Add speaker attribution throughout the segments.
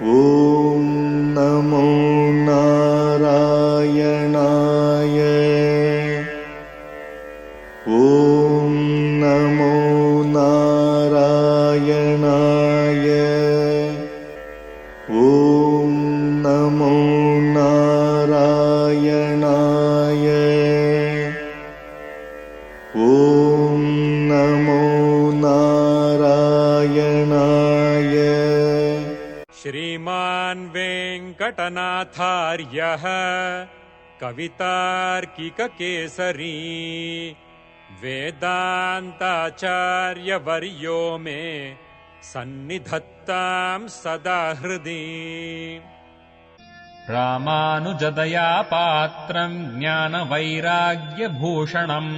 Speaker 1: ॐ नमो नारायणाय। ॐ नमो नारायणाय। ॐ नमो नारायणाय। ॐ नमो नारायणाय।
Speaker 2: श्रीमान् वेङ्कटनाथार्यः कवितार्किककेसरी वेदान्ताचार्यवर्यो मे सन्निधत्तां सदा हृदि।
Speaker 3: रामानुजदया पात्रम् ज्ञानवैराग्यभूषणम्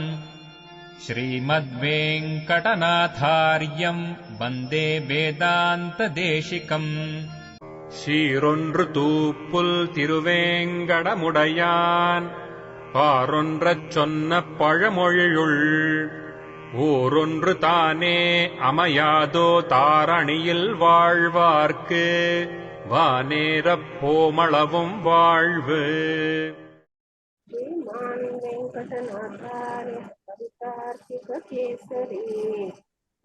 Speaker 3: श्रीमद्वेङ्कटनाथार्यम् वन्दे वेदान्तदेशिकम्।
Speaker 2: சீரொன்று தூப்புல் திருவேங்கடமுடையான் பாரொன்றச் சொன்ன பழமொழியுள் ஊரொன்று தானே அமையாதோ தாரணியில் வாழ்வார்க்கு வானேரப் போமளவும் வாழ்வு.
Speaker 4: श्रीमान् वेङ्कटनाथार्य कवितार्किककेसरी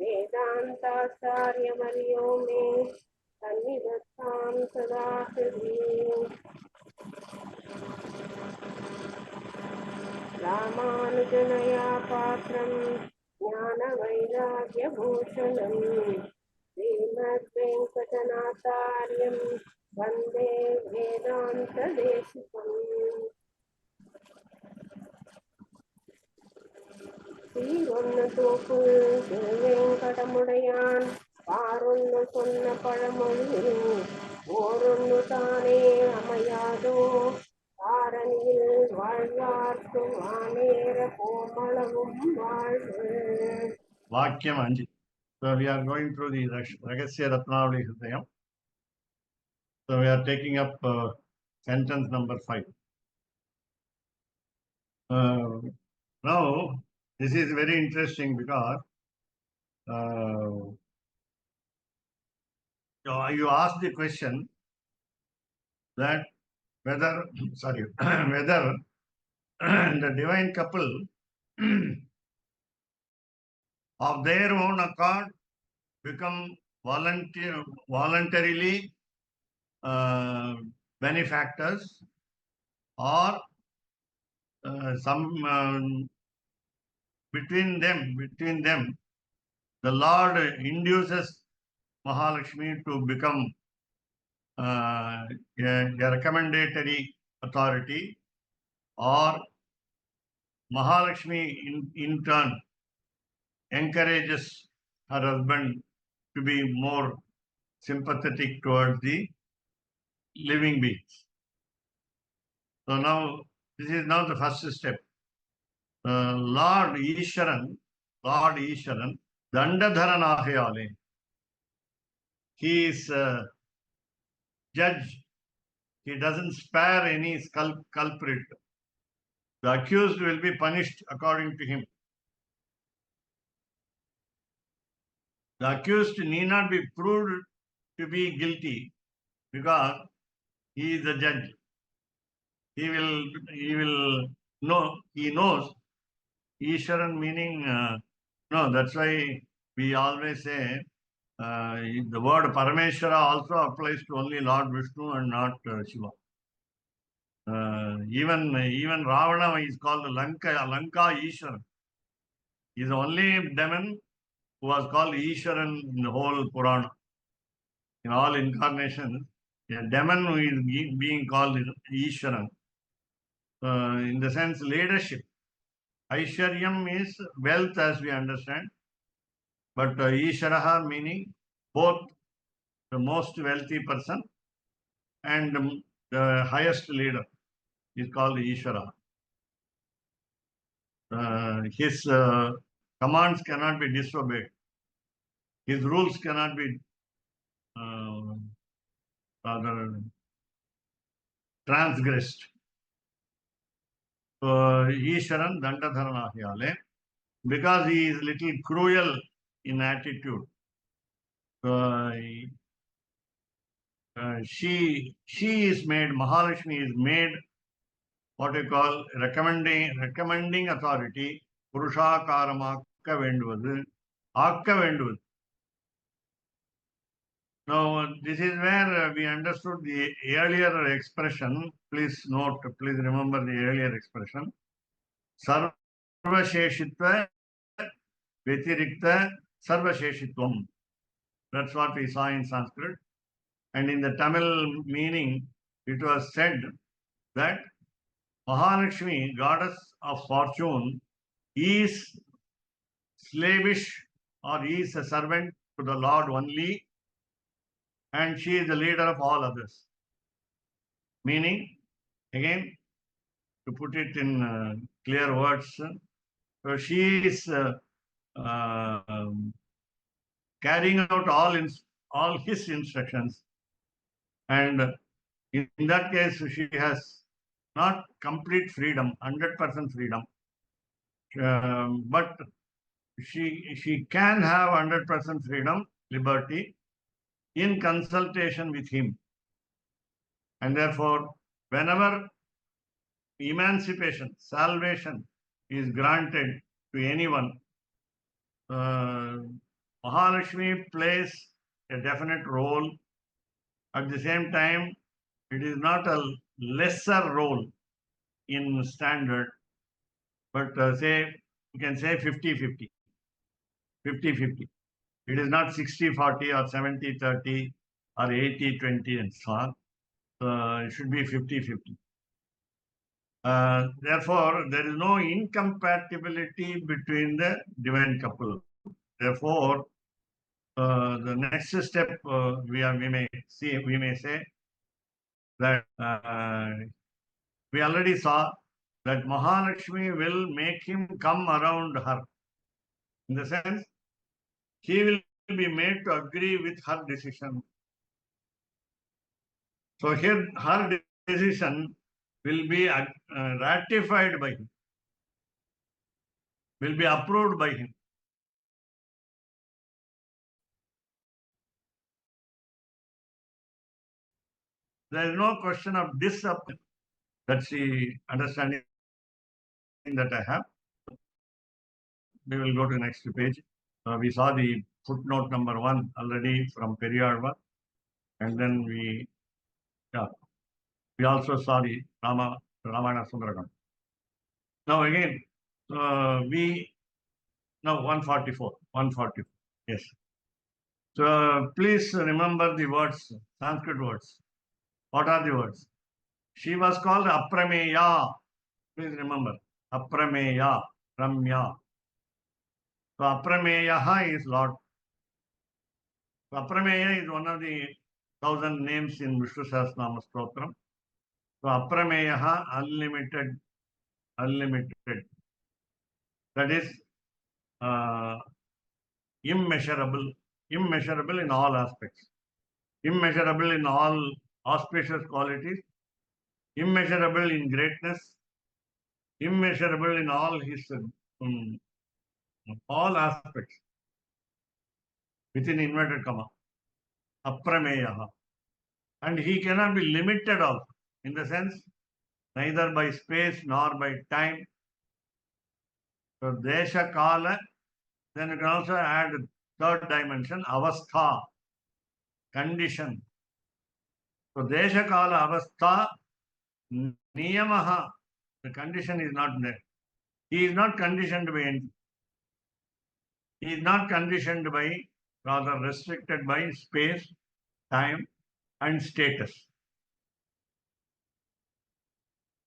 Speaker 4: वेदान्ताचार्यवर्यो मे सन्निधत्तां सदा हृदि। रामानुजनया पात्रं ज्ञानवैराग्यभूषणम् श्रीमद्वेङ्कटनाथार्यं वन्दे वेदान्तदेशिकम्। சீரொன்னு தூக்குள் திருவேங்கடமுடையான் பாரொன்னு சொன்ன பழமொழியில் ஓரொன்னு தானே அமையாதோ தாரணியில் வாழ்வார்க்கு வானேர கோமளவும் வாழ்வு.
Speaker 5: Vakyam Anji. So we are going through the Rahasya Ratnavali Hrdayam. So we are taking up sentence number 5. Now, this is very interesting because you asked the question that whether whether the divine couple of their own accord become voluntarily benefactors, or some between them the Lord induces Mahalakshmi to become a recommendatory authority, or Mahalakshmi in turn encourages her husband to be more sympathetic towards the living beings. So now, this is now the first step. Lord Isharan, Dandadharanahayale. He is judge. He doesn't spare any culprit. The accused will be punished according to him. The accused need not be proved to be guilty because he is the judge. He knows. Isharan meaning, no, that's why we always say the word Parameshwara also applies to only Lord Vishnu and not Shiva. Even Ravana is called Lanka Isharan. He is the only demon who was called Isharan in the whole Purana. In all incarnations, a demon who is being called Isharan. In the sense leadership. Aisharyam is wealth, as we understand, but Isharaha meaning both the most wealthy person and the highest leader is called Ishara. His commands cannot be disobeyed. His rules cannot be transgressed. Isharan Dandadharanahiyale, because he is little cruel in attitude. she is made, Mahalakshmi is made what you call recommending authority, Purushakaramaka venduvathu, Akka venduvathu. Now, this is where we understood the earlier expression. Please note, please remember the earlier expression. Sarvasheshitva Vyatirikta Sarvasheshitvam. That's what we saw in Sanskrit. And in the Tamil meaning, it was said that Mahalakshmi, goddess of fortune, is slavish or is a servant to the Lord only, and she is the leader of all others. Meaning, again, to put it in clear words, so she is carrying out all his instructions, and in that case, she has not complete freedom, 100% freedom, but she can have 100% freedom, liberty, in consultation with him. And therefore, whenever emancipation, salvation is granted to anyone, Mahalakshmi plays a definite role. At the same time, it is not a lesser role in standard, but say, you can say 50-50. 50-50. It is not 60-40 or 70-30 or 80-20 and so on. It should be 50-50. Therefore, there is no incompatibility between the divine couple. Therefore, the next step we may say that we already saw that Mahalakshmi will make him come around her. In the sense, he will be made to agree with her decision. So here, her decision will be ratified by him, will be approved by him. There is no question of disappointment. That's the understanding that I have. We will go to the next page. We saw the footnote number 1 already from Periyalvar, and then we also saw the Ramayana Sundarakand. Now again, now 144, yes. So please remember the words, Sanskrit words. What are the words? She was called Aprameya. Please remember, Aprameya, Ramya. So Aprameya is Lord. So Aprameya is one of the 1,000 names in Vishnu Sahasranama Stotram. So Aprameya, unlimited. That is immeasurable in all aspects. Immeasurable in all auspicious qualities. Immeasurable in greatness. Immeasurable in all his all aspects. Within inverted comma. Aprameya. And he cannot be limited also. In the sense, neither by space nor by time. So Desha Kala, then you can also add third dimension, Avastha, condition. So Desha Kala Avastha, Niyamaha, the condition is not there. He is not conditioned by anything. He is not conditioned by, rather restricted by space, time, and status.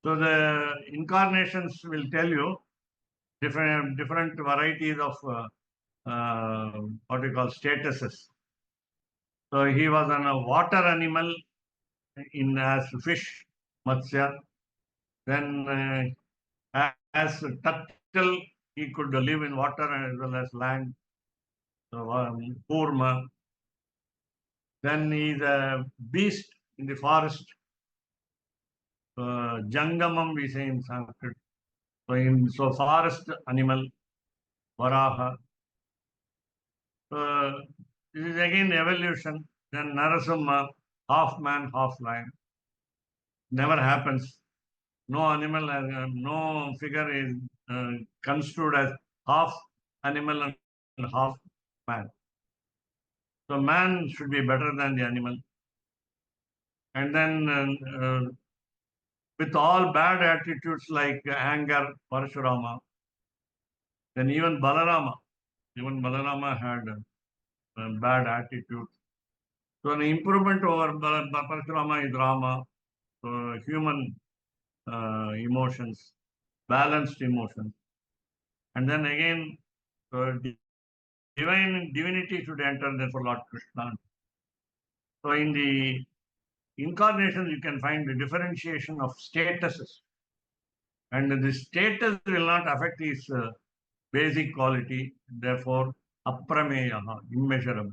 Speaker 5: So the incarnations will tell you different varieties of what we call statuses. So he was on a water animal as fish, Matsya. Then as turtle, he could live in water as well as land. So Kurma. Then he is a beast in the forest. Jangamam we say in Sanskrit. So forest animal, Varaha. This is again evolution. Then Narasimha, half man, half lion. Never happens. No animal, no figure is construed as half animal and half man. So man should be better than the animal. And then with all bad attitudes like anger, Parashurama, then even Balarama had a bad attitude. So an improvement over Parashurama is Rama, so human emotions, balanced emotions. And then again, divinity should enter there for Lord Krishna. So in the incarnations, you can find the differentiation of statuses. And the status will not affect his basic quality, therefore, aprameyaha, immeasurable.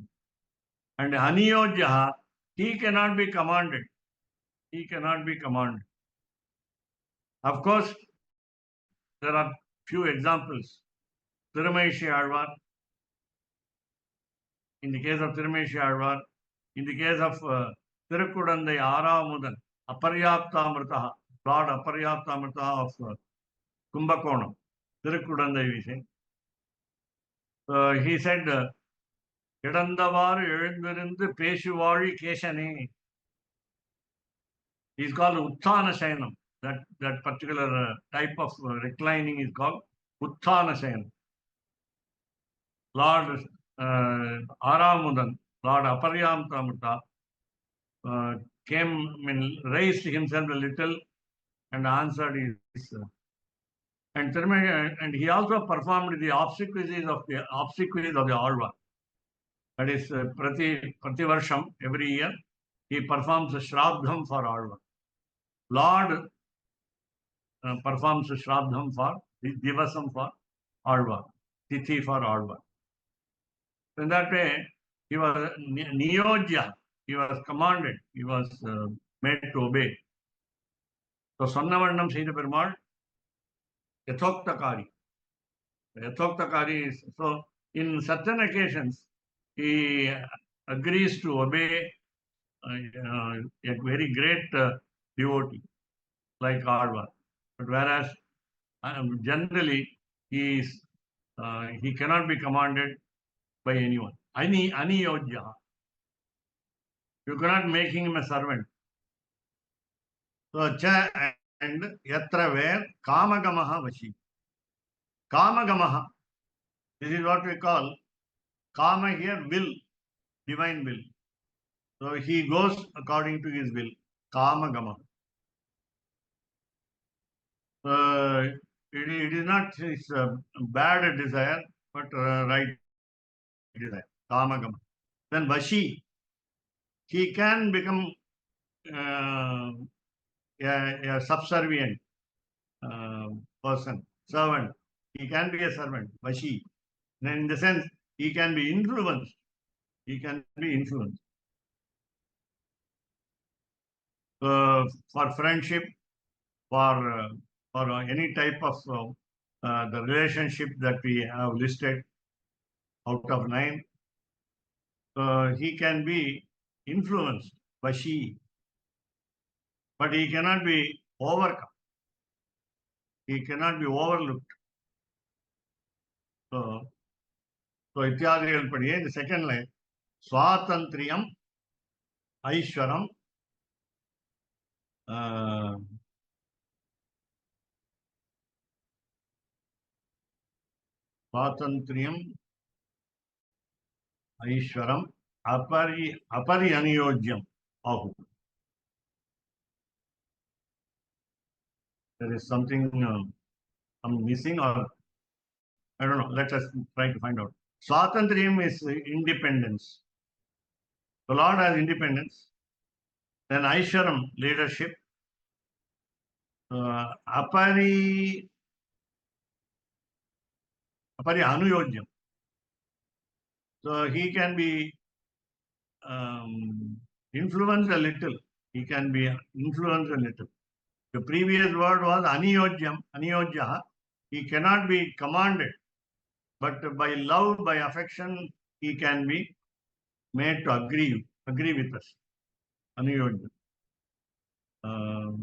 Speaker 5: And aniyojyaha, he cannot be commanded. He cannot be commanded. Of course, there are few examples. Tirumaishi Alvar, in the case of Tirumaishi Alvar, in the case of Tirukudandai Aramudan, Aparyaptamritaha, Lord Aparyaptamritaha of Kumbakonam, Tirukudandai we say. He said, Kedandavaru எழுந்திருந்து பேசுவாழி கேசனே. He is called Utthana Sayanam. That particular type of reclining is called Utthana Sayanam. Lord Aramudan, Lord Aparyamtamrita raised himself a little and answered his. And he also performed the obsequies of the Alvar. That is, Prati Varsham, every year, he performs a Shraddham for Alvar. Lord performs a Shraddham for Divasam for Alvar, Tithi for Alvar. In that way, he was Niyojya, he was commanded, he was made to obey. So, Sannavarnam Sri Perumal, Yathoktakari. Yathoktakari is, so in certain occasions, he agrees to obey a very great devotee like Alvar. But whereas generally he cannot be commanded by anyone. Aniyojya. You cannot make him a servant. So cha and yatra where kamagamaha vashi. Kamagamaha. This is what we call kama here, will, divine will. So he goes according to his will. Kamagamaha. It is not his bad desire, but right desire. Kamagama. Then Vashi, he can become a subservient person, servant. He can be a servant, Vashi. Then in the sense, he can be influenced. He can be influenced. For friendship, for any type of the relationship that we have listed out of 9, he can be influenced by she, but he cannot be overcome. He cannot be overlooked. So Ityadigal padiye, the second line, Swatantriyam, Aishwaram, Swatantriyam, Aishwaram, Apari Aniyojyam, Ahu. There is something I'm missing, or I don't know. Let us try to find out. Swatantriyam is independence. The Lord has independence. Then Aishwaram, leadership. Apari Anuyojyam. So he can be influenced a little. He can be influenced a little. The previous word was Aniyojyam, Aniyojyaha. He cannot be commanded, but by love, by affection, he can be made to agree with us. Anuyojya.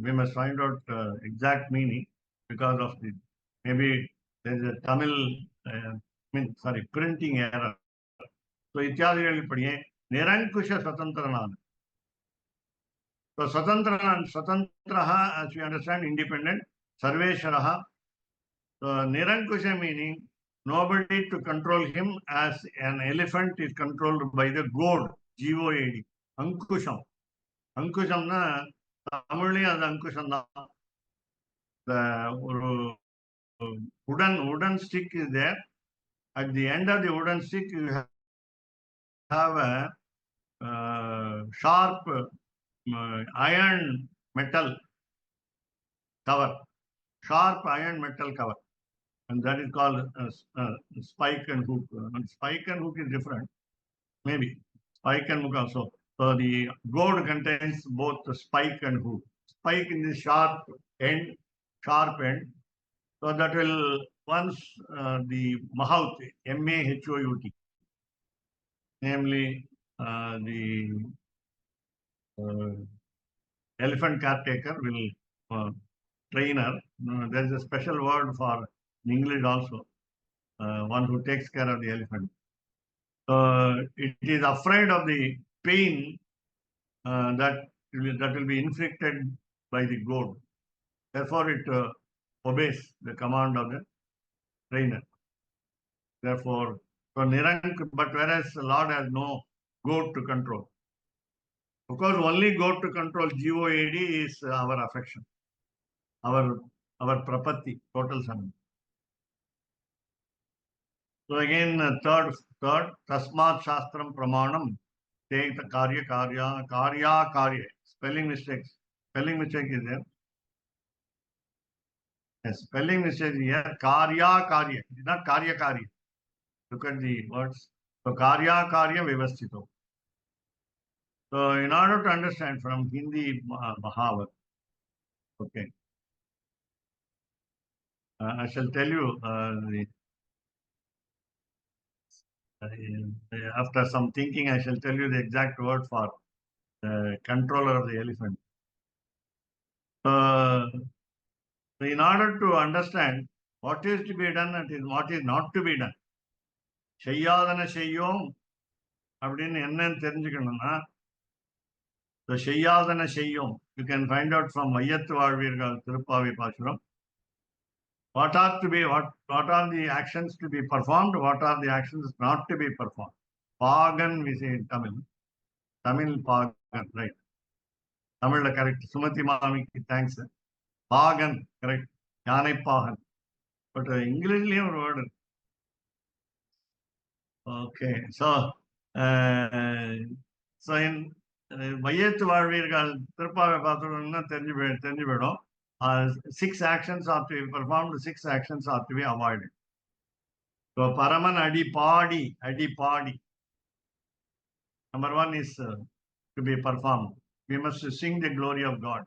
Speaker 5: We must find out exact meaning because of the maybe there is a Tamil printing error. So इत्यादिகளில் படியே நிரங்குஷ சுதந்திரனான. So Swatantraha, as we understand, independent. Sarveshwaraha. So Nirankusha meaning nobody to control him as an elephant is controlled by the goad, G-O-A-D. Ankusham. Ankushamna, தமிழ்லயும் அது அங்குஷம் தான். The wooden stick is there. At the end of the wooden stick, you have a sharp iron metal cover. Sharp iron metal cover. And that is called spike and hook. And spike and hook is different. Maybe. Spike and hook also. So the goad contains both the spike and hook. Spike in the sharp end. So that will once the Mahout, M-A-H-O-U-T, namely the elephant caretaker will trainer. There is a special word for in English also, one who takes care of the elephant. It is afraid of the pain that will be inflicted by the goad. Therefore, it obeys the command of the trainer. Therefore, but whereas the Lord has no goad to control. Of course, only goad to control, G-O-A-D, is our affection, our prapatti, total son. So again, third, Tasmat Shastram Pramanam, take the Karya. Spelling mistake is there. Yes, spelling mistake is here. Karya. It is not Karya. Look at the words. So Karya Vyavasthito. So in order to understand from Hindi Mahavat, okay, I shall tell you after some thinking, I shall tell you the exact word for controller of the elephant. So in order to understand what is to be done and what is not to be done, செய்யாதன செய்யோம் அப்படின்னு என்னன்னு தெரிஞ்சுக்கணும்னா, the செய்யாதன செய்யோம், you can find out from வையத்து வாழ்வீர்கள் திருப்பாவை பாசுரம். What are the actions to be performed? What are the actions not to be performed? Pagan, we say in Tamil. Pagan, right? Tamil correct. Sumati Mamiki, thanks. Pagan, correct. Yanai Pagan. But English word. Okay, so in வையத்து வாழ்வீர்கள் திருப்பாவை பாசுரம்னா தெரிஞ்சு போயிடும். 6 actions are to be performed, 6 actions are to be avoided. So Paraman Adi Padi. Number 1 is to be performed. We must sing the glory of God.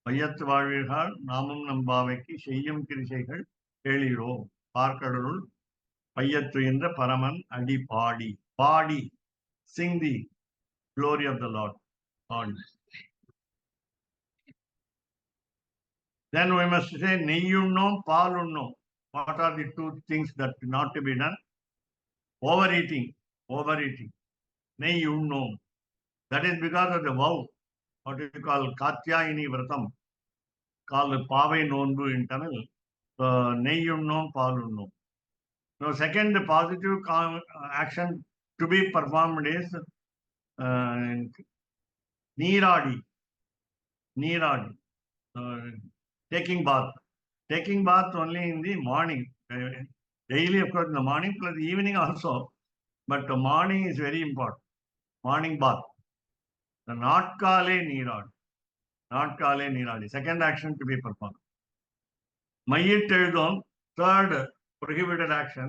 Speaker 5: வையத்து வாழ்வீர்கள் நாமும் நம்பாவைக்கு செய்யும் கிரிசைகள் கேளீரோ பார்க்கடலுள் வையத்து என்ற பரமன் அடி பாடி. Sing the glory of the Lord. Then we must say neyyunnom, paalunnom. What are the 2 things that not to be done? Overeating. Neyyunnom. That is because of the vow, what we call Katyayini Vratam, called Pavai Nonbu in Tamil. So neyyunnom, paalunnom. Now, second, the positive action to be performed is Neeradi. Taking bath only in the morning. Daily, of course, in the morning plus the evening also. But the morning is very important. Morning bath. The Natkale Neeradi. Second action to be performed. Mayit Eldom, third prohibited action.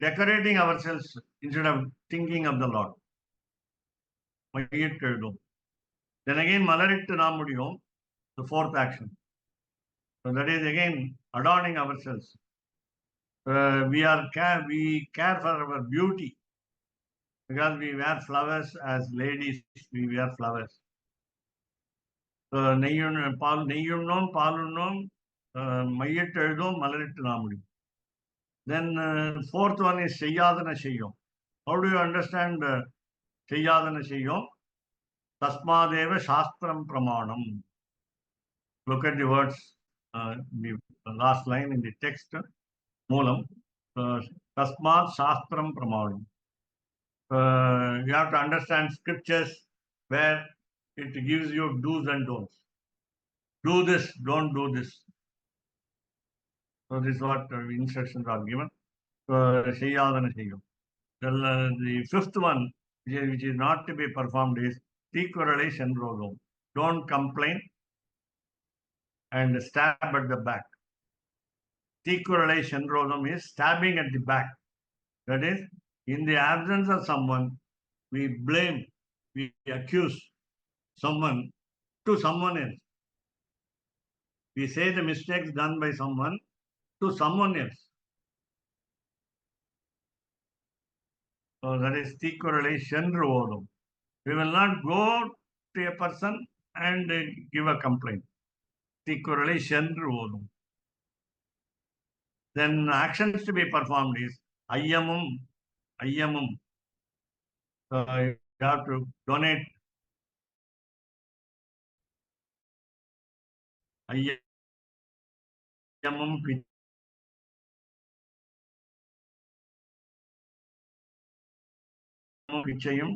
Speaker 5: Decorating ourselves instead of thinking of the Lord. Mayit Eldom. Then again, Malarit Namudiyom, the 4th action. So that is again adorning ourselves. We care for our beauty. Because we wear flowers as ladies, we wear flowers. So நெய்யுண்ணோம் பாலுண்ணோம் மையிட்டு எழுதும் மலரிட்டு நாமுடி. Then fourth one is செய்யாதன செய்யும். How do you understand செய்யாதன செய்யும்? Tasmadeva Shastram Pramanam. Look at the words, the last line in the text, Moolam. Tasmad Shastram Pramanam. You have to understand scriptures where it gives you do's and don'ts. Do this, don't do this. So this is what instructions are given. Seyyadana seyyum. The fifth one, which is not to be performed, is Tikurale Shendrodom. Don't complain and stab at the back. Tikurale Shendrodom is stabbing at the back. That is, in the absence of someone, we blame, we accuse someone to someone else. We say the mistakes done by someone to someone else. So that is Tikurale Shendrodom. We will not go to a person and give a complaint. Tikurale Shendrodom. Then actions to be performed is Ayyamum. You have to donate Ayyamum Pichayum,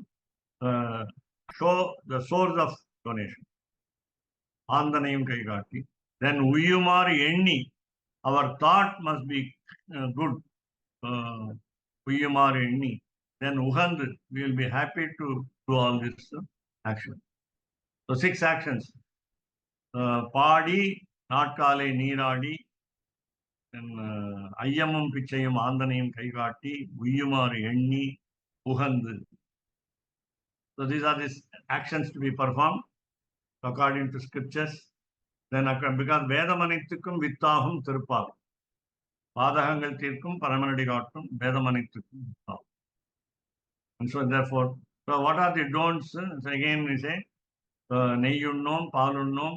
Speaker 5: show the source of donation. Andanayum Kaigati. Then Uyumari Enni. Our thought must be good. Uyumari Enni. Then Uhand, we will be happy to do all this action. So 6 actions. Padi, Natkale, Niradi, then Ayyamum Pichayum, Andanayum Kaigati, Uyumari Enni, Uhand. So these are the actions to be performed according to scriptures. Then because Vedamanithukum Vittahum Tirupal. Padahangal Tirkum Paramanadi Gottum Vedamanithukum Vittahum. And so therefore, so what are the don'ts? So again we say நெய்யுண்ணோம் பாலுண்ணோம்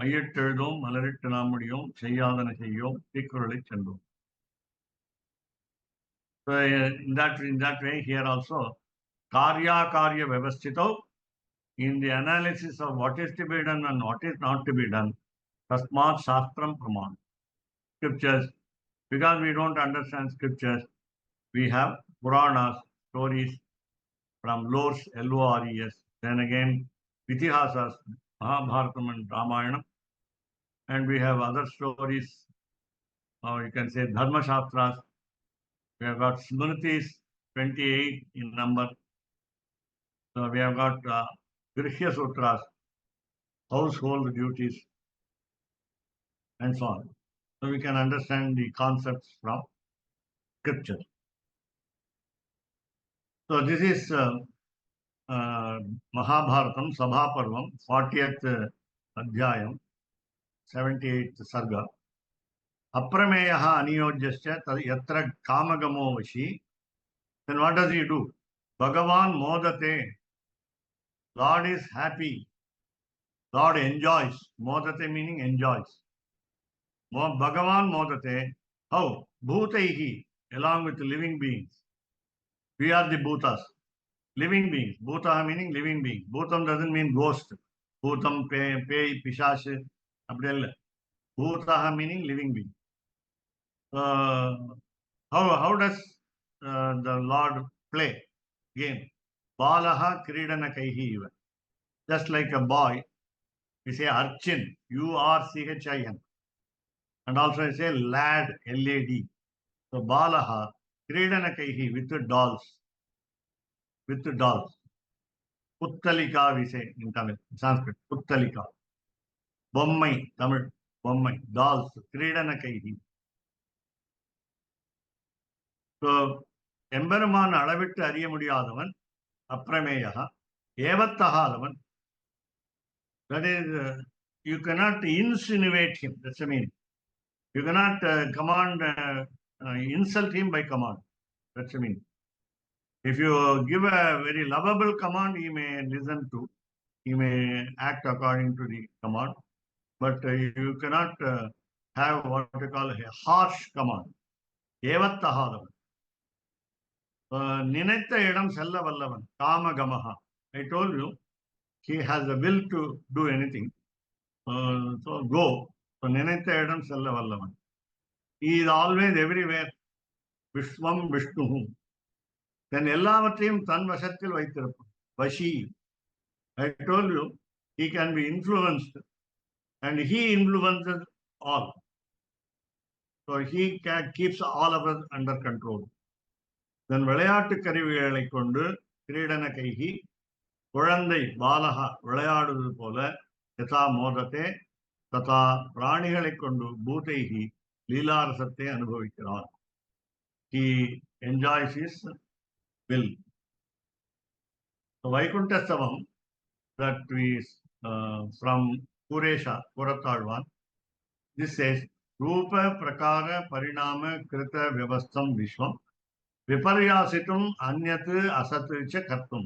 Speaker 5: மையிட்டெழுதோம் மலரிட்டு நாமுடியோம் செய்யாதன செய்யோம் தீக்குறளை சென்றோம். So in that way here also karya vyavasthito, in the analysis of what is to be done and what is not to be done, tasmat shastram praman. Scriptures, because we don't understand scriptures, we have Puranas, stories from lores, Lores, then again Itihasas, Mahabharatam and Ramayana, and we have other stories, or you can say Dharma Shastras. We have got Smritis, 28 in number. So we have got Grihya Sutras, household duties, and so on. So we can understand the concepts from scripture. So this is Mahabharatam, Sabhaparvam, 40th Adhyayam, 78th Sarga. Aprameyaha aniyojyasya yatra kamagamo vashi. Then what does he do? Bhagavan modate. Lord is happy. Lord enjoys. Modate meaning enjoys. Bhagavan modate. How? Bhutaihi, along with living beings. We are the bhutas. Living beings. Bhutaha meaning living being. Bhutam doesn't mean ghost. Bhutam, pei, pishash, abdella. Bhutaha meaning living being. How does the Lord play game? Balaha kridana kaihi. Just like a boy, we say archin, URCHIN. And also I say lad, LAD. So Balaha kridana kaihi, with the dolls. With the dolls. Puttalika we say in Tamil, Sanskrit. Puttalika. Bommai, Tamil. Bommai. Dolls. Kridana kaihi. So எம்பெருமான் அளவிட்டு அறிய முடியாதவன் அப்பிரமேயா ஏவத்தகாதவன். That is, you cannot insinuate him. That's the meaning. You cannot insult him by command. That's the meaning. If you give a very lovable command, he may listen to, he may act according to the command, but you cannot have what you call a harsh command. Evattahadavan. நினைத்த இடம் செல்ல வல்லவன் காமகமஹா. I told you he has the will to do anything. So go. So நினைத்த இடம் செல்ல வல்லவன். He is always everywhere. Viswam Vishnu. Then எல்லாவற்றையும் தன் வசத்தில் வைத்திருப்பான். Vashi. I told you he can be influenced and he influences all. So he keeps all of us under control. Then விளையாட்டு கருவிகளை கொண்டு கிரீடன கைகி குழந்தை பாலகா விளையாடுவது போல யதா மோதத்தே ததா பிராணிகளை கொண்டு பூதைகி லீலாரசத்தை அனுபவிக்கிறார். He enjoys his will. So Vaikuntha Stavam that is from Puresha, Puratalvan. This says Rupa Prakara Parinama Krita Vyavastam Vishwam Viparyasitum Anyat Asatcha Kartum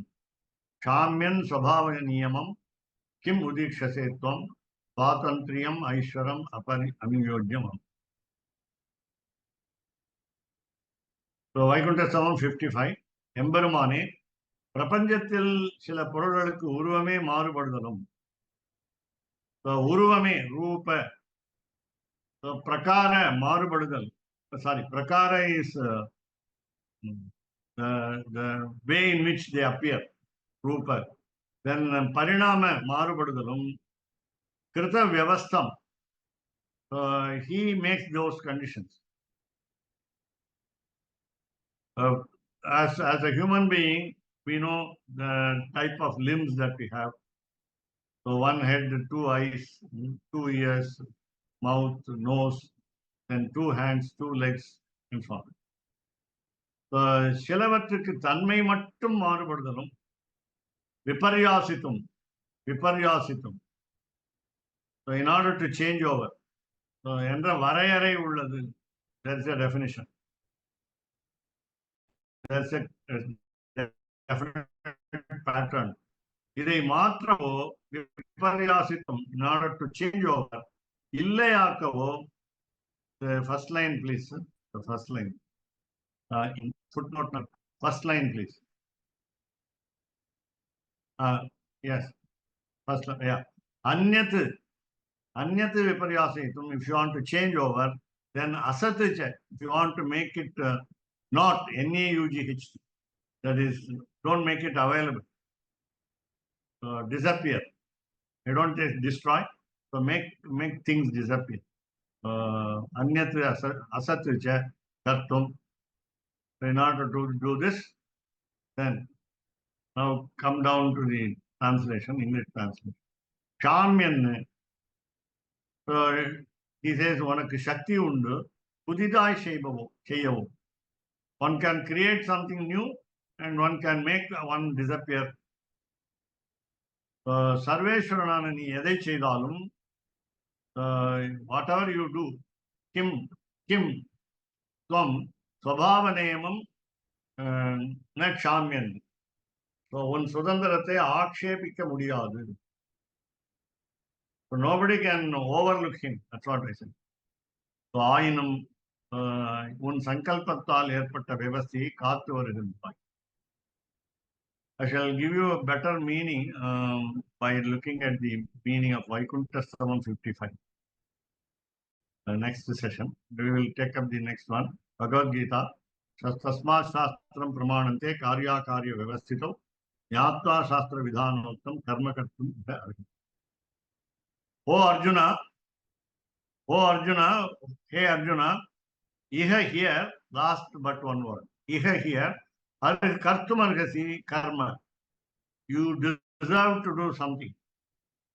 Speaker 5: Shamyan Swabhava Niyamam Kim Udikshasetvam Swatantriyam Aishwaram Anuyojyamam. So Vaikuntha Stavam 55. எம்பெருமானே பிரபஞ்சத்தில் சில பொருள்களுக்கு உருவமே மாறுபடுதலும். உருவமே ரூப பிரகார மாறுபடுதல். Sorry, prakara is the way in which they appear. Rupa. Then parinama மாறுபடுதலும். Krita vyavastam. He makes those conditions. As a human being, we know the type of limbs that we have. So one head, 2 eyes, 2 ears, mouth, nose, then 2 hands, 2 legs, and so on. So சிலவற்றுக்கு தன்மை மட்டும் மாறுபடுதலும் விபர்யாசித்தும். So in order to change over, so என்ற வரையறை உள்ளது. That's a definition. That's a definite pattern. இதை மாற்றவோ விபர்யாசித்தம் in order to change over, இல்லையாக்கவோ. The first line please. The first line. In footnote, first line please. Yes. First line, yeah. Anyat viparyasitum. If you want to change over, then asatcha. If you want to make it not NAUGH, that is, don't make it available. Disappear. You don't destroy. So make things disappear. Anyat asatcha kartum. In order to do this, then now come down to the translation, English translation. Shamyan. So he says, உனக்கு சக்தி உண்டு புதிதாய் செய்யவும். One can create something new and one can make one disappear. சர்வேஸ்வரனான நீ எதை செய்தாலும், whatever you do, kim tvam ஸ்வபாவநேயமம் ந க்ஷாம்யன். உன் சுதந்திரத்தை ஆக்ஷேபிக்க முடியாது. So nobody can overlook him. That's what I said. So ஆயினும் உன் சங்கல்பத்தால் ஏற்பட்ட விவஸ்தையை காத்து வருகின்றாய். I shall give you a better meaning by looking at the meaning of Vaikuntha Stavam 55. The next session, we will take up the next one. Bhagavad Gita. Tasmat Shastram Pramanante Karya Vyavasthito Yatva Shastra Vidhanottam Karma Kartum. Oh Arjuna, hey Arjuna, iha here, last but one word. Iha here, Kartum Argasi Karma. You deserve to do something,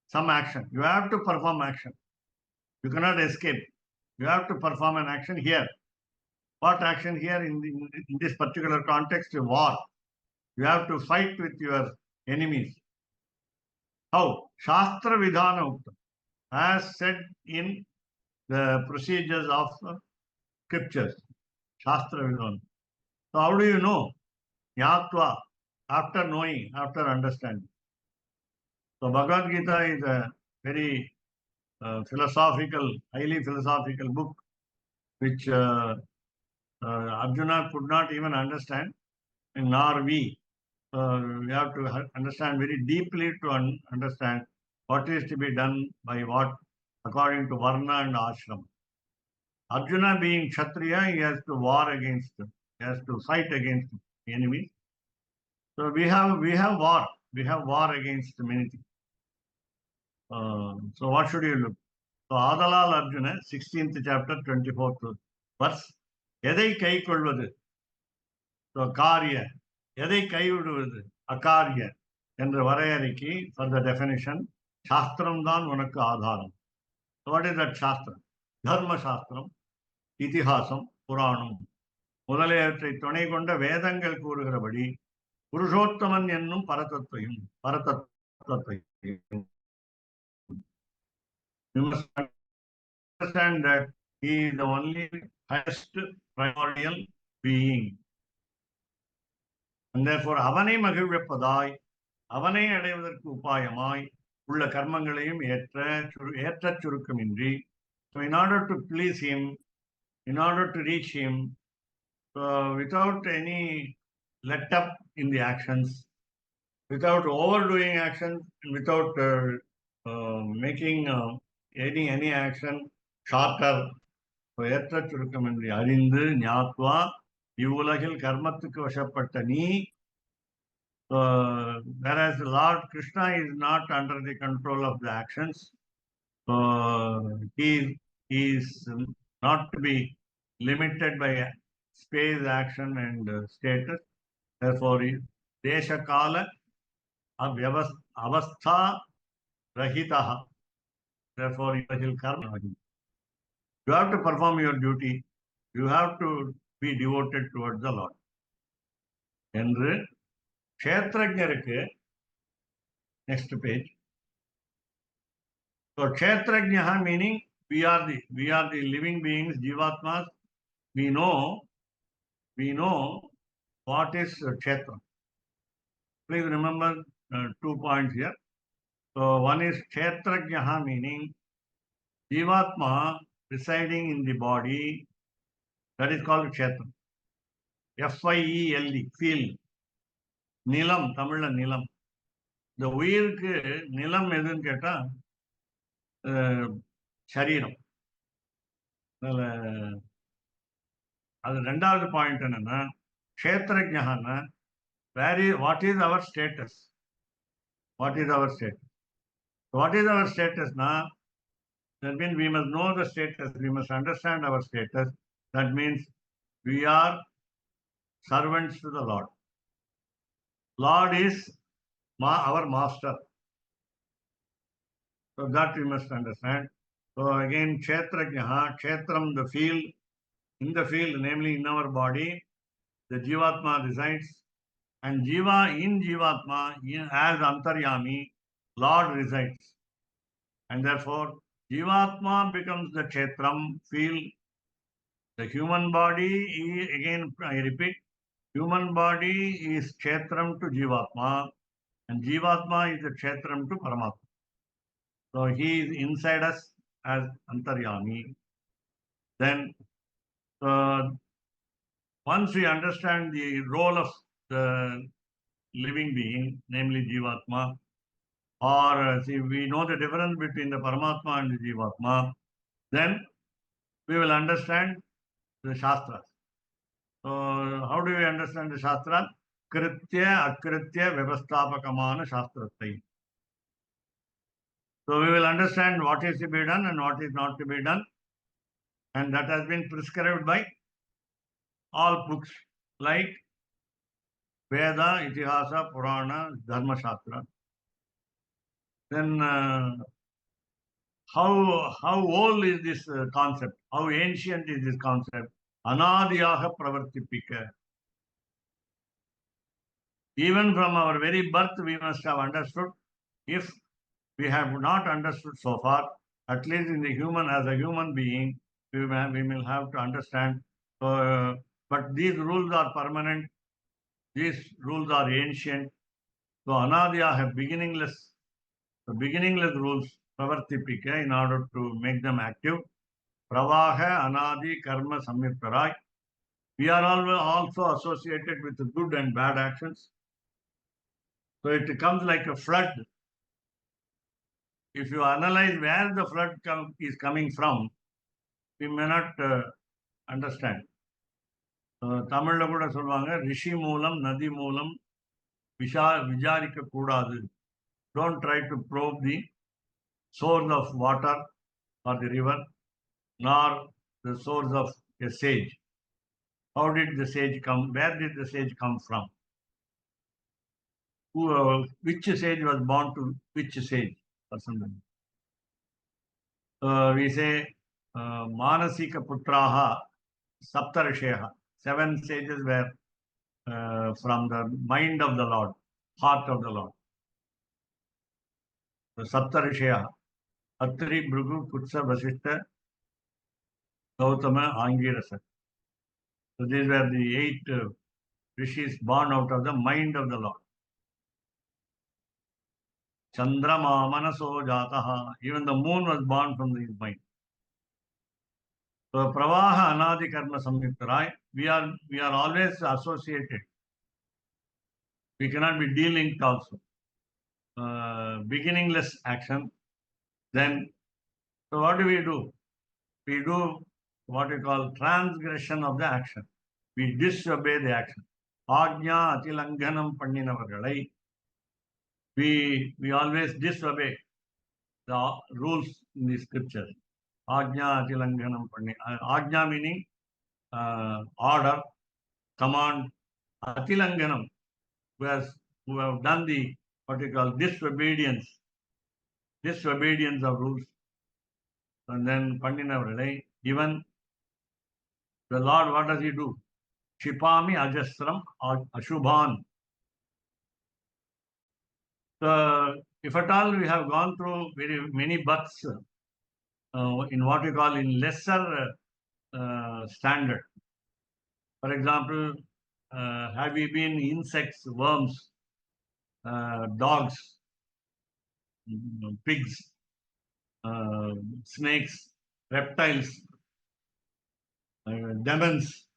Speaker 5: some action. You have to perform action. You cannot escape. You have to perform an action here. What action here in this particular context? War. You have to fight with your enemies. How? Shastra Vidhana Uttam. As said in the procedures of scriptures. Shastra Vidhana. So how do you know? Jnatva, after knowing, after understanding. So Bhagavad Gita is a very philosophical, highly philosophical book, which Arjuna could not even understand, and nor we. We have to understand very deeply to understand what is to be done by what, according to Varna and Ashram. Arjuna being Kshatriya, he has to war against them. He has to fight against the enemy. So we have war. We have war against many things. So what should you look? So Adalal Arjuna, 16th chapter, 24th verse. எதை கை கொள்வது? So காரிய. எதை கைவிடுவது? அகாரிய என்ற வரையறைக்கு for the definition, சாஸ்திரம் தான் உனக்கு ஆதாரம். So what is that சாஸ்திரம்? தர்ம சாஸ்திரம், இதிகாசம், புராணம் முதலியவற்றை துணை கொண்ட வேதங்கள் கூறுகிறபடி புருஷோத்தமன் என்னும் பரதத்துவத்தையும் you must understand that he is the only highest primordial being. And therefore, அவனை மகிழ்விப்பதாய், அவனை அடைவதற்கு உபாயமாய் உள்ள கர்மங்களையும் ஏற்ற சுருக்கமின்றி, so in order to please him, in order to reach him, without any let up in the actions, without overdoing actions, without making any action shorter, ஏற்ற சுருக்கமின்றி அறிந்து ஞாத்வா இவ்வுலகில் கர்மத்துக்கு வசப்பட்ட நீ, whereas Lord Krishna is not under the control of the actions, he is not to be limited by space, action and status. Therefore, desha kala avastha rahitaha. Therefore, you karma. You have to perform your duty. You have to be devoted towards the Lord. என்று க்ஷேத்ரஜருக்கு, next page. So kshetrajna meaning we are the living beings, jivatmas. We know what is kshetra. Please remember 2 points here. So one is kshetrajna meaning jivatma residing in the body, that is called kshetra. FIELE, field. நிலம், தமிழ்ல நிலம். இந்த உயிருக்கு நிலம் எதுன்னு கேட்டா சரீரம். அது ரெண்டாவது பாயிண்ட் என்னன்னா, க்ஷேத்ரஜ்ஞான்னா வாட் இஸ் அவர் ஸ்டேட்டஸ்? வாட் இஸ் அவர் ஸ்டேட்டஸ்? வாட் இஸ் அவர் ஸ்டேட்டஸ்னா, that means we must know the status, we must understand our status. That means we are servants to the Lord. Lord is our master. So that we must understand. So again, kshetrajna, kshetram, the field, in the field, namely in our body, the jivatma resides, and jiva in jivatma, as antaryami, Lord resides. And therefore, jivatma becomes the kshetram, field. The human body, again I repeat, human body is kshetram to jivatma, and jivatma is the kshetram to paramatma. So he is inside us as antaryami. Then once we understand the role of the living being, namely jivatma, or see, we know the difference between the paramatma and the jivatma, then we will understand the shastras. So how do we understand the shastras? Kritya akritya vyavasthapakamana shastratai. So we will understand what is to be done and what is not to be done, and that has been prescribed by all books like Veda, Itihasa, Purana, Dharma Shastra. Then how old is this concept? How ancient is this concept? Anadiyaha pravartipika. Even from our very birth, we must have understood. If we have not understood so far, at least in the human, as a human being, we will have to understand. But these rules are permanent. These rules are ancient. So Anadya have beginningless rules, pravartipika, in order to make them active. Pravaha, Anadi, Karma, Samyuktarai. We are also associated with the good and bad actions. So it comes like a flood. If you analyze where the flood is coming from, we may not understand. தமிழ்ல கூட சொல்லுவாங்க ரிஷி மூலம் நதி மூலம் விசாரிக்க கூடாது. Don't try to probe the source of water or the river, nor the source of a sage. How did the sage come? Where did the sage come from? Which sage was born to which sage or something? We say Manasika Putraha Saptarishyaha. 7 sages were from the mind of the Lord, heart of the Lord. The Saptarishyaha. Atri, Bhrigu, Kutsa, Vasishtha, Gautama, Angirasa. So these were the 8 rishis born out of the mind of the Lord. Chandrama Manaso Jataha. Even the moon was born from his mind. So Pravaha Anadi Karma Samyuktarai. We are always associated. We cannot be delinked also. Beginningless action. Then, so what do? We do what we call transgression of the action. We disobey the action. Ajna Atilanganam Pandinavargalai. We always disobey the rules in the scripture. Ajna Atilanganam Pandinavargalai. Ajna meaning order, command. Atilanganam, who have done the what we call disobedience of rules. And then Pandinavargalai, even the Lord, what does he do? Shipami Ajasram Ashubhan. So, if at all we have gone through very many births in what we call in lesser standard. For example, have we been insects, worms, dogs, pigs, snakes, reptiles, demons,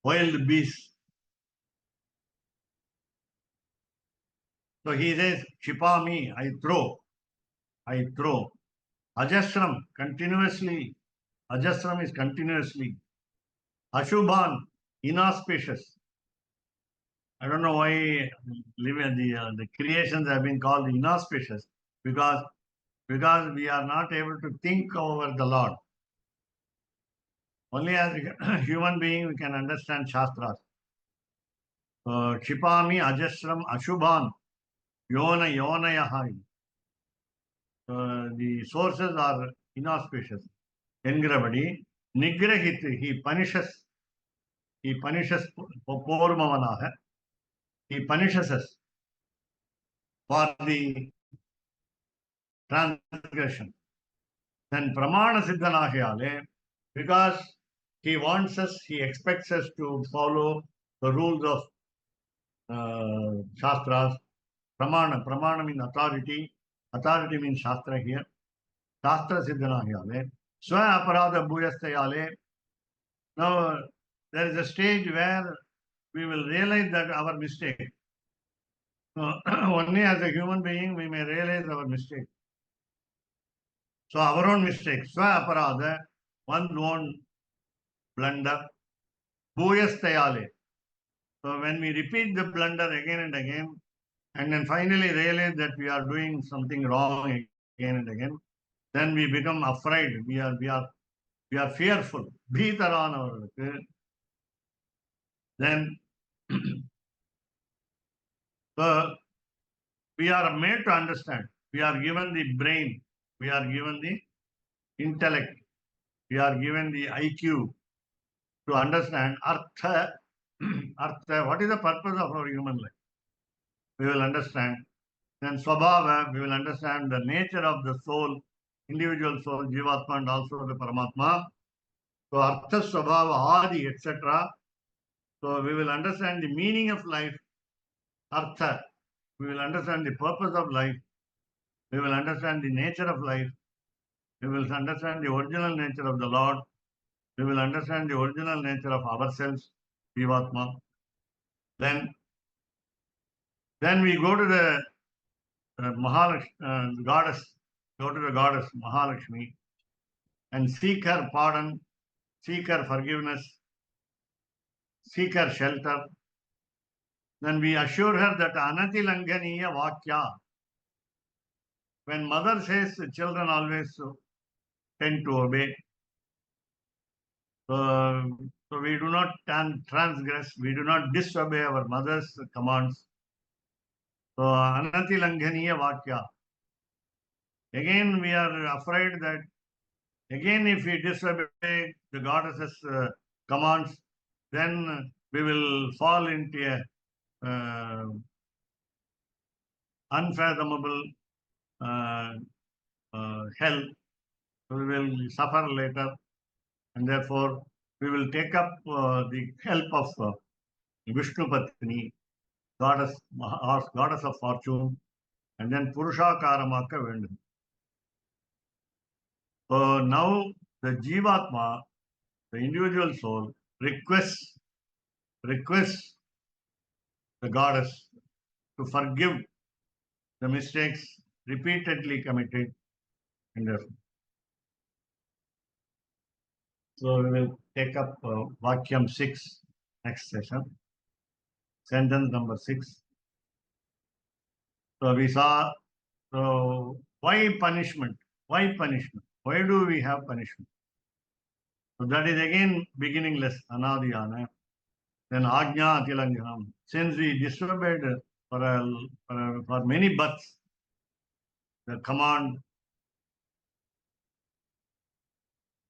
Speaker 5: wild beasts. So he says, Shipami, I throw. Ajasram, continuously. Ajasram is continuously. Ashubhan, inauspicious. I don't know why the creations have been called inauspicious, because we are not able to think over the Lord. Only as a human being we can understand Shastras. Kshipami Ajasram Ashubhan Yonayahai. The sources are inauspicious. Engrabadi, Nigrahit, he punishes Pormavanaha. He punishes us for the transgression. Then Pramana Siddhanahayale, because he wants us, he expects us to follow the rules of Shastras. Pramana means authority. Authority means Shastra here. Shastra Siddhanahayale. Swa Aparada Bhuyastayale. Now, there is a stage where we will realize that our mistake. Only as a human being we may realize our mistake. So our own mistake, Swa Aparada, one's own blunder, Bhuyastayale. So when we repeat the blunder again and again, and then finally realize that we are doing something wrong again and again, then we become afraid. We are fearful. Then we are made to understand. We are given the brain. We are given the intellect. We are given the IQ to understand Artha. What is the purpose of our human life? We will understand. Then Swabhava, we will understand the nature of the soul, individual soul, Jivatma, and also the Paramatma. So Artha Swabhava, Adi, etc. So we will understand the meaning of life, Artha. We will understand the purpose of life. We will understand the nature of life. We will understand the original nature of the Lord. We will understand the original nature of ourselves, Jivatma. Then we go to the goddess, go to the goddess Mahalakshmi and seek her pardon, seek her forgiveness, seek her shelter. Then we assure her that Anati Langaniya Vakya. When mother says, children always tend to obey. So we do not transgress, we do not disobey our mother's commands. So Anati Langaniya Vakya. Again, we are afraid that again, if we disobey the goddess's commands, then we will fall into a unfathomable hell. We will suffer later, and therefore we will take up the help of Vishnu Patni, goddess of fortune, and then Purushakarama Vendam. So now the Jivatma, the individual soul, requests the goddess to forgive the mistakes repeatedly committed in their. So we will take up Vakyam 6 next session. Sentence number 6. So we saw, so why punishment? Why punishment? Why do we have punishment? So that is again beginningless, anadiyana. Then ajna atilanganam. Since we disobeyed for many births, the command.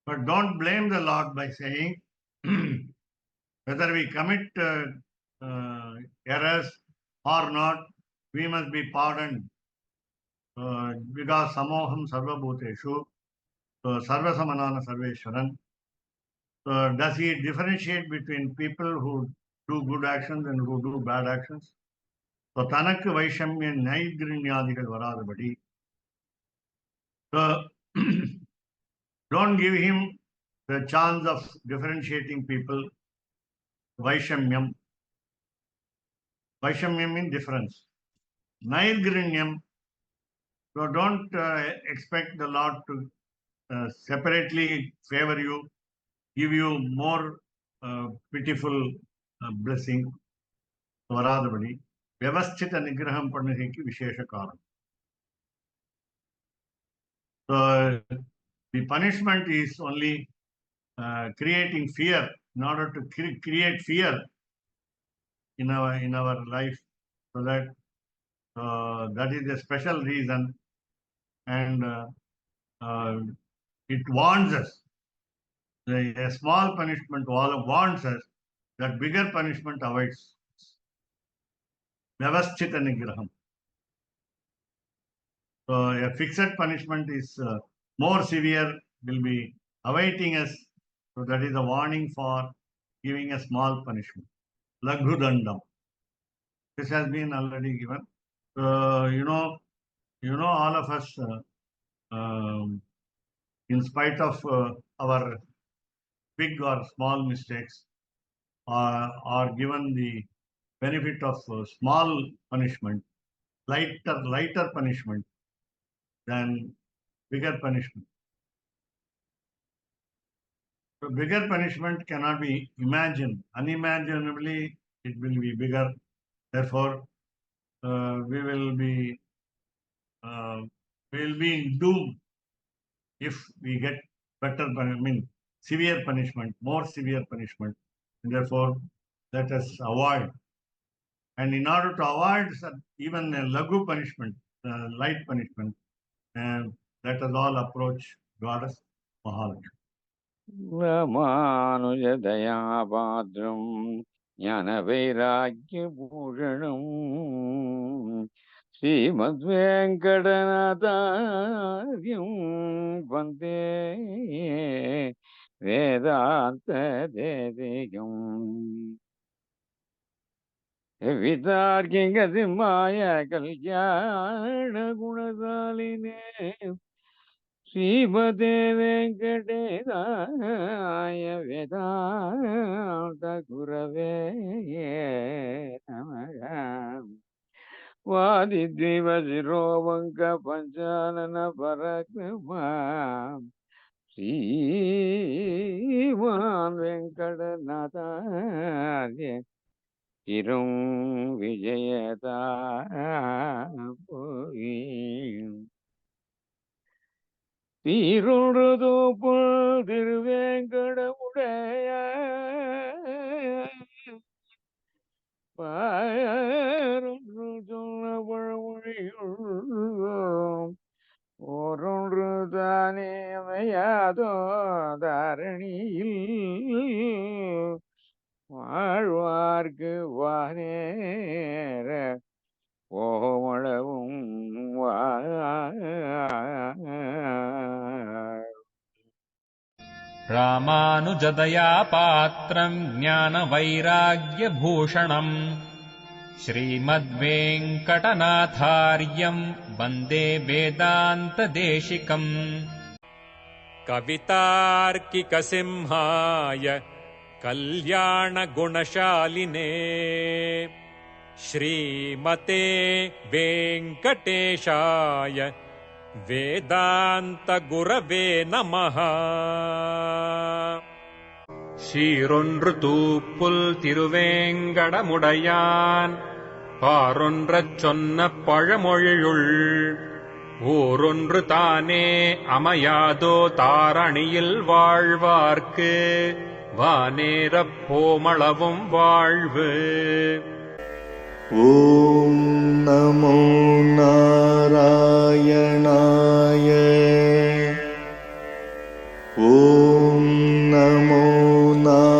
Speaker 5: But don't blame the Lord by saying, whether we commit errors or not, we must be pardoned. Because samoham sarva bhuteshu, sarva samanana sarveshwaran. So does he differentiate between people who do good actions and who do bad actions? So tanak vaishamya naigrinyadikal varadabadi. So don't give him the chance of differentiating people. Vaishamyam. Vaishamyam means difference. Naigrinyam. So don't expect the Lord to separately favor you, give you more pitiful blessing. Varadabadi. Vyavasthita nigraham padnaheki vishesha karam. So the punishment is only creating fear, in order to create fear in our life, so that that is a special reason, and it warns us. A small punishment warns us that bigger punishment awaits. Vyavasthita nigraham. So a fixed punishment is more severe, will be awaiting us. So that is a warning for giving a small punishment. Laghu dandam. This has been already given. You know, all of us, in spite of our big or small mistakes, are given the benefit of small punishment, lighter punishment than bigger punishment. So bigger punishment cannot be imagined. Unimaginably, it will be bigger. Therefore, we will be in doom if we get severe punishment, more severe punishment. And therefore, let us avoid. And in order to avoid even a lagu punishment, light punishment, let us all approach Goddess Mahalakshmi.
Speaker 6: ராமானுஜதயாபாத்ரம் ஞான வைராக்கியபூஷணம் ஸ்ரீமத்வேங்கடநாதாரியம் வந்தே வேதாந்த தேதிகம் விதார்க்கிங்க சிம்மாய கல்யாண குணசாலினே ஸ்ரீமதே வெங்கடேசாய வேதாந்த குரவே நமக வாதித்விவசிரோவங்க பஞ்சானன பரக்ரமா ஸ்ரீமான் வெங்கடநாதாரிய இரும் விஜயதா போய் தீரொன்று தோப்புள் திருவேங்கடமுடைய பாரொன்று சொன்ன பழமொழியுள் ஓரொன்று தானே அமையாதோ தாரணியில் வாழ்வார்க்கு வானேர ஓமளவும்
Speaker 3: ராமானுஜதயா பாத்திரம் ஞான வைராக்யபூஷணம் ஸ்ரீமத்வேங்கடநாதார்யம் வந்தே வேதாந்ததேசிகம்.
Speaker 2: कवितार्किकसिंहाय कल्याणगुणशालिने श्रीमते वेङ्कटेशाय वेदान्तगुरवे नमः. சீரொன்று தூப்புல் திருவேங்கடமுடையான் பாரொன்றச் சொன்ன பழமொழியுள் ஊரொன்று தானே அமையாதோ தாரணியில் வாழ்வார்க்கு வானேரப் போமளவும் வாழ்வு.
Speaker 1: ஓம் நமோ நாராயணாய. ஓம் நமோ நாராயணாய.